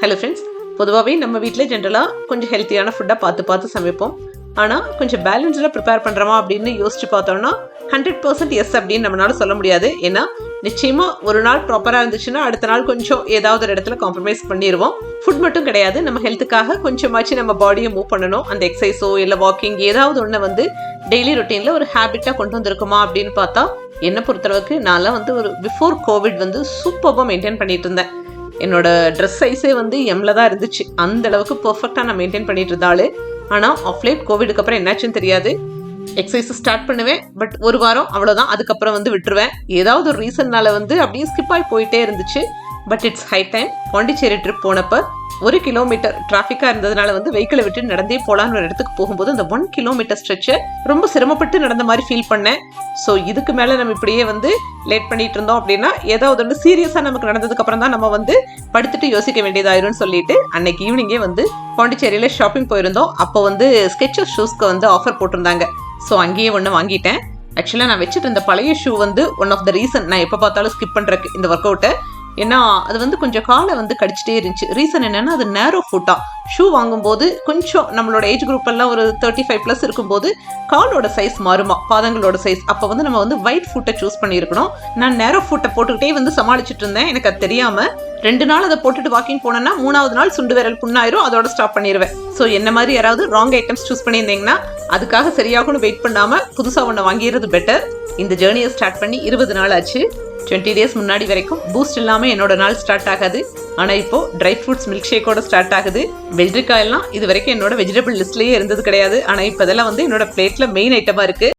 Hello friends, பொதுவாகவே நம்ம வீட்டில் ஜென்ரலாக கொஞ்சம் ஹெல்த்தியான ஃபுட்டாக பார்த்து சமைப்போம். ஆனால் கொஞ்சம் பேலன்ஸ்டாக ப்ரிப்பேர் பண்ணுறோமா அப்படின்னு யோசிச்சு பார்த்தோம்னா 100% எஸ் அப்படின்னு நம்மளால சொல்ல முடியாது. ஏன்னா நிச்சயமாக ஒரு நாள் ப்ராப்பராக இருந்துச்சுன்னா அடுத்த நாள் கொஞ்சம் ஏதாவது ஒரு இடத்துல காம்ப்ரமைஸ் பண்ணிடுவோம். ஃபுட் மட்டும் கிடையாது, நம்ம ஹெல்த்துக்காக கொஞ்சமாச்சு நம்ம பாடியை மூவ் பண்ணணும். அந்த எக்ஸசைஸோ இல்லை வாக்கிங் ஏதாவது ஒன்று வந்து டெய்லி ரொட்டீனில் ஒரு ஹேபிட்டாக கொண்டு வந்திருக்குமா அப்படின்னு பார்த்தா என்னை பொறுத்தளவுக்கு நான்லாம் வந்து ஒரு பிஃபோர் கோவிட் வந்து சூப்பராக மெயின்டைன் பண்ணிட்டு இருந்தேன். என்னோட ட்ரெஸ் சைஸே வந்து எம்ல தான் இருந்துச்சு. அந்த அளவுக்கு பர்ஃபெக்டாக நான் மெயின்டைன் பண்ணிட்டு இருந்தாலே. ஆனால் ஆஃப் லேட் கோவிடுக்கு அப்புறம் என்னாச்சுன்னு தெரியாது. எக்ஸசைஸ் ஸ்டார்ட் பண்ணுவேன், பட் ஒரு வாரம் அவ்வளோதான், அதுக்கப்புறம் வந்து விட்டுருவேன். ஏதாவது ஒரு ரீசன்னால வந்து அப்படியே ஸ்கிப் ஆகி போயிட்டே இருந்துச்சு. But it's high time. Pondicherry trip போனப்போ 1 கிலோமீட்டர் டிராஃபிக்காக இருந்ததுனால வந்து வெஹிக்கிளை விட்டு நடந்தே போகலான்னு ஒரு இடத்துக்கு போகும்போது அந்த 1 கிலோமீட்டர் ஸ்ட்ரெச்சை ரொம்ப சிரமப்பட்டு நடந்த மாதிரி ஃபீல் பண்ணேன். ஸோ இதுக்கு மேலே நம்ம இப்படியே வந்து லேட் பண்ணிட்டு இருந்தோம் அப்படின்னா ஏதாவது ஒன்று சீரியஸாக நமக்கு நடந்ததுக்கு அப்புறம் தான் நம்ம வந்து படுத்துட்டு யோசிக்க வேண்டியதாயிரும்னு சொல்லிட்டு அன்னைக்கு ஈவினிங்கே வந்து பாண்டிச்சேரியில் ஷாப்பிங் போயிருந்தோம். அப்போ வந்து ஸ்கெச்சர் ஷூஸ்க்கு வந்து ஆஃபர் போட்டிருந்தாங்க. ஸோ அங்கேயே ஒன்று வாங்கிட்டேன். ஆக்சுவலாக நான் வச்சுட்டு இருந்த பழைய ஷூ வந்து ஒன் ஆஃப் த ரீசன் நான் எப்போ பார்த்தாலும் ஸ்கிப் பண்ணுறக்கு இந்த ஒர்க் அவுட்டை. ஏன்னா அது வந்து கொஞ்சம் காலை வந்து கடிச்சிட்டே இருந்துச்சு. ரீசன் என்னன்னா அது நேரோ ஃபுட்டா. ஷூ வாங்கும்போது கொஞ்சம் நம்மளோட ஏஜ் குரூப் எல்லாம் ஒரு 35+ இருக்கும்போது காலோட சைஸ் மாறுமா, பாதங்களோட சைஸ். அப்போ வந்து நம்ம வந்து ஒயிட் ஃபுட்டை சூஸ் பண்ணியிருக்கணும். நான் நேரோ ஃபுட்டை போட்டுக்கிட்டே வந்து சமாளிச்சுட்டு இருந்தேன். எனக்கு அது தெரியாமல் 2 நாள் அதை போட்டுட்டு வாக்கிங் போனேன்னா 3ஆவது நாள் சுண்டு விரல் புண்ணாயிரும், அதோட ஸ்டாப் பண்ணிடுவேன். ஸோ என்ன மாதிரி யாராவது ராங் ஐட்டம்ஸ் சூஸ் பண்ணியிருந்தீங்கன்னா அதுக்காக சரியாகணும் வெயிட் பண்ணாமல் புதுசாக ஒன்று வாங்கிடுறது பெட்டர். இந்த ஜேர்னியை ஸ்டார்ட் பண்ணி 20 நாள் ஆச்சு. 20 டேஸ் முன்னாடி வரைக்கும் பூஸ்ட் இல்லாமல் என்னோட நாள் ஸ்டார்ட் ஆகாது. ஆனால் இப்போ ட்ரை ஃப்ரூட்ஸ் மில்க் ஷேக்கோட ஸ்டார்ட் ஆகுது. வெள்ளரிக்காயெல்லாம் இது வரைக்கும் என்னோட வெஜிடபிள் லிஸ்ட்லேயே இருந்தது கிடையாது. ஆனால் இப்போ இதெல்லாம் வந்து என்னோட பிளேட்டில் மெயின் ஐட்டமாக இருக்குது.